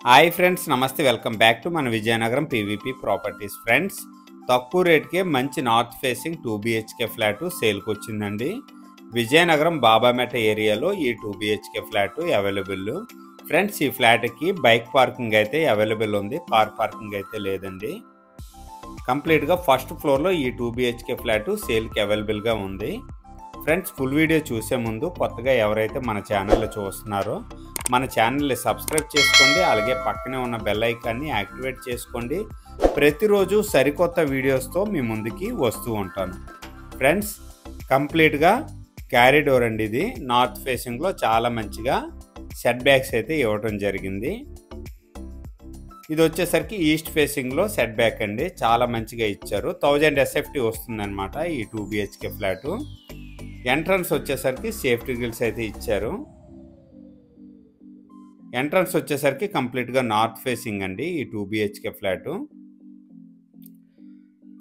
Hi friends, నమస్తే. Welcome back to మన Vizianagaram PVP properties. Friends, తక్కువ రేట్కే మంచి నార్త్ ఫేసింగ్ 2 BHK ఫ్లాట్ సేల్కి వచ్చిందండి. విజయనగరం బాబామెట ఏరియాలో ఈ 2 BHK ఫ్లాట్ అవైలబుల్. ఫ్రెండ్స్, ఈ ఫ్లాట్కి బైక్ పార్కింగ్ అయితే అవైలబుల్ ఉంది, కార్ పార్కింగ్ అయితే లేదండి. కంప్లీట్గా ఫస్ట్ ఫ్లోర్లో ఈ 2 BHK ఫ్లాట్ సేల్కి అవైలబుల్గా ఉంది. ఫ్రెండ్స్, ఫుల్ వీడియో చూసే ముందు కొత్తగా ఎవరైతే మన ఛానల్లో చూస్తున్నారో మన ఛానల్ని సబ్స్క్రైబ్ చేసుకోండి. అలాగే పక్కనే ఉన్న బెల్ ఐకాన్ని యాక్టివేట్ చేసుకోండి. ప్రతిరోజు సరికొత్త వీడియోస్తో మీ ముందుకి వస్తూ ఉంటాను. ఫ్రెండ్స్, కంప్లీట్గా క్యారిడోర్ అండి. ఇది నార్త్ ఫేసింగ్లో చాలా మంచిగా సెట్ బ్యాక్స్ అయితే ఇవ్వడం జరిగింది. ఇది వచ్చేసరికి ఈస్ట్ ఫేసింగ్లో సెట్ బ్యాక్ అండి, చాలా మంచిగా ఇచ్చారు. 1000 SFT వస్తుందన్నమాట ఈ 2 BHK ఫ్లాటు. ఎంట్రన్స్ వచ్చేసరికి సేఫ్టీ గ్రిల్స్ అయితే ఇచ్చారు. ఎంట్రన్స్ వచ్చేసరికి కంప్లీట్గా నార్త్ ఫేసింగ్ అండి ఈ 2 BHK ఫ్లాటు.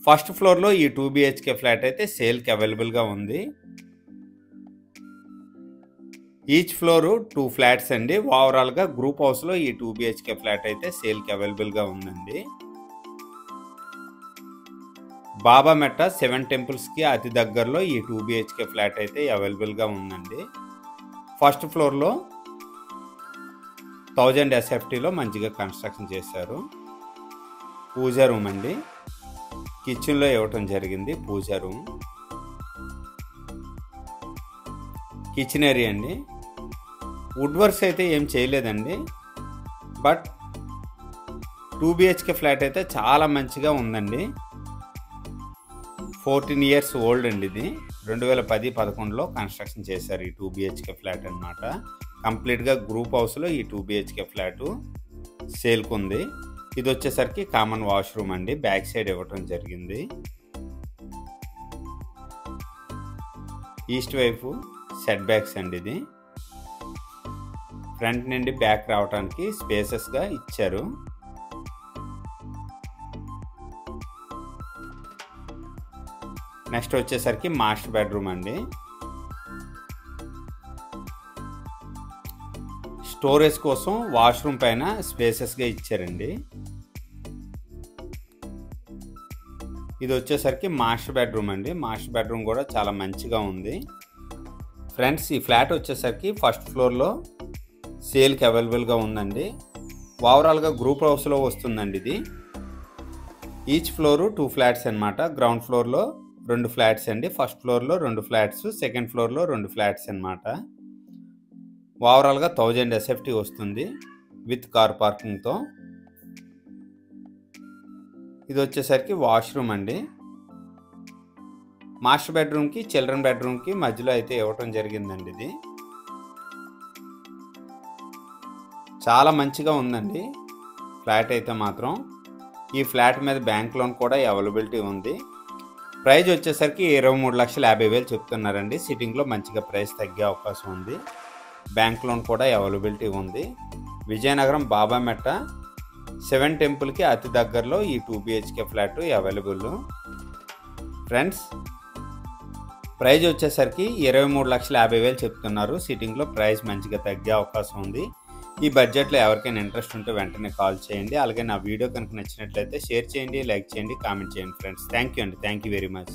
ఫస్ట్ ఫ్లోర్లో ఈ 2 BHK ఫ్లాట్ అయితే సేల్కి అవైలబుల్గా ఉంది. ఈచ్ ఫ్లోరు 2 ఫ్లాట్స్ అండి. ఓవరాల్గా గ్రూప్ హౌస్లో ఈ 2 BHK ఫ్లాట్ అయితే సేల్కి అవైలబుల్గా ఉందండి. బాబామెట్ట 7 టెంపుల్స్కి అతి దగ్గరలో ఈ 2 BHK ఫ్లాట్ అయితే అవైలబుల్గా ఉందండి. ఫస్ట్ ఫ్లోర్లో 1000 SFTలో మంచిగా కన్స్ట్రక్షన్ చేశారు. పూజా రూమ్ అండి, కిచెన్లో ఇవ్వటం జరిగింది. పూజా రూమ్, కిచెన్ ఏరియా అండి. వుడ్ వర్క్స్ అయితే ఏం చేయలేదండి, బట్ 2 BHK ఫ్లాట్ అయితే చాలా మంచిగా ఉందండి. 14 years ఓల్డ్ అండి. ఇది 2010-11లో కన్స్ట్రక్షన్ చేశారు ఈ 2 BHK ఫ్లాట్ అన్నమాట. కంప్లీట్గా గ్రూప్ హౌస్లో ఈ 2 BHK ఫ్లాటు సేల్కి ఉంది. ఇది వచ్చేసరికి కామన్ వాష్రూమ్ అండి, బ్యాక్ సైడ్ ఇవ్వటం జరిగింది. ఈస్ట్ వైపు సెట్ బ్యాక్స్ అండి. ఇది ఫ్రంట్ నుండి బ్యాక్ రావడానికి స్పేసెస్గా ఇచ్చారు. నెక్స్ట్ వచ్చేసరికి మాస్టర్ బెడ్రూమ్ అండి. స్టోరేజ్ కోసం వాష్రూమ్ పైన స్పేసెస్గా ఇచ్చారండి. ఇది వచ్చేసరికి మాస్టర్ బెడ్రూమ్ అండి. మాస్టర్ బెడ్రూమ్ కూడా చాలా మంచిగా ఉంది. ఫ్రెండ్స్, ఈ ఫ్లాట్ వచ్చేసరికి ఫస్ట్ ఫ్లోర్లో సేల్కి అవైలబుల్గా ఉందండి. ఓవరాల్గా గ్రూప్ హౌస్లో వస్తుందండి ఇది. ఈచ్ ఫ్లోరు 2 ఫ్లాట్స్ అనమాట. గ్రౌండ్ ఫ్లోర్లో 2 ఫ్లాట్స్ అండి, ఫస్ట్ ఫ్లోర్లో 2 ఫ్లాట్స్, సెకండ్ ఫ్లోర్లో 2 ఫ్లాట్స్ అనమాట. ఓవరాల్గా 1000 SFT వస్తుంది విత్ కార్ పార్కింగ్తో. ఇది వచ్చేసరికి వాష్రూమ్ అండి. మాస్టర్ బెడ్రూమ్కి చిల్డ్రన్ బెడ్రూమ్కి మధ్యలో అయితే ఇవ్వటం జరిగిందండి. ఇది చాలా మంచిగా ఉందండి ఫ్లాట్ అయితే మాత్రం. ఈ ఫ్లాట్ మీద బ్యాంక్ లోన్ కూడా అవైలబిలిటీ ఉంది. ప్రైజ్ వచ్చేసరికి 23,50,000 చెప్తున్నారండి. సిట్టింగ్లో మంచిగా ప్రైస్ తగ్గే అవకాశం ఉంది. బ్యాంక్ లోన్ కూడా అవైలబిలిటీ ఉంది. విజయనగరం బాబామెట్ట 7 టెంపుల్కి అతి దగ్గరలో ఈ 2 BHK flat available. Friends, price వచ్చేసరికి 23,50,000 చెప్తున్నారు. సిట్టింగ్లో ప్రైస్ మంచిగా తగ్గే అవకాశం ఉంది. ఈ బడ్జెట్లో ఎవరికైనా ఇంట్రెస్ట్ ఉంటే వెంటనే కాల్ చేయండి. అలాగే నా వీడియో కనుక నచ్చినట్లయితే షేర్ చేయండి, లైక్ చేయండి, కామెంట్ చేయండి. ఫ్రెండ్స్, థ్యాంక్ యూ అండి. Thank you very much.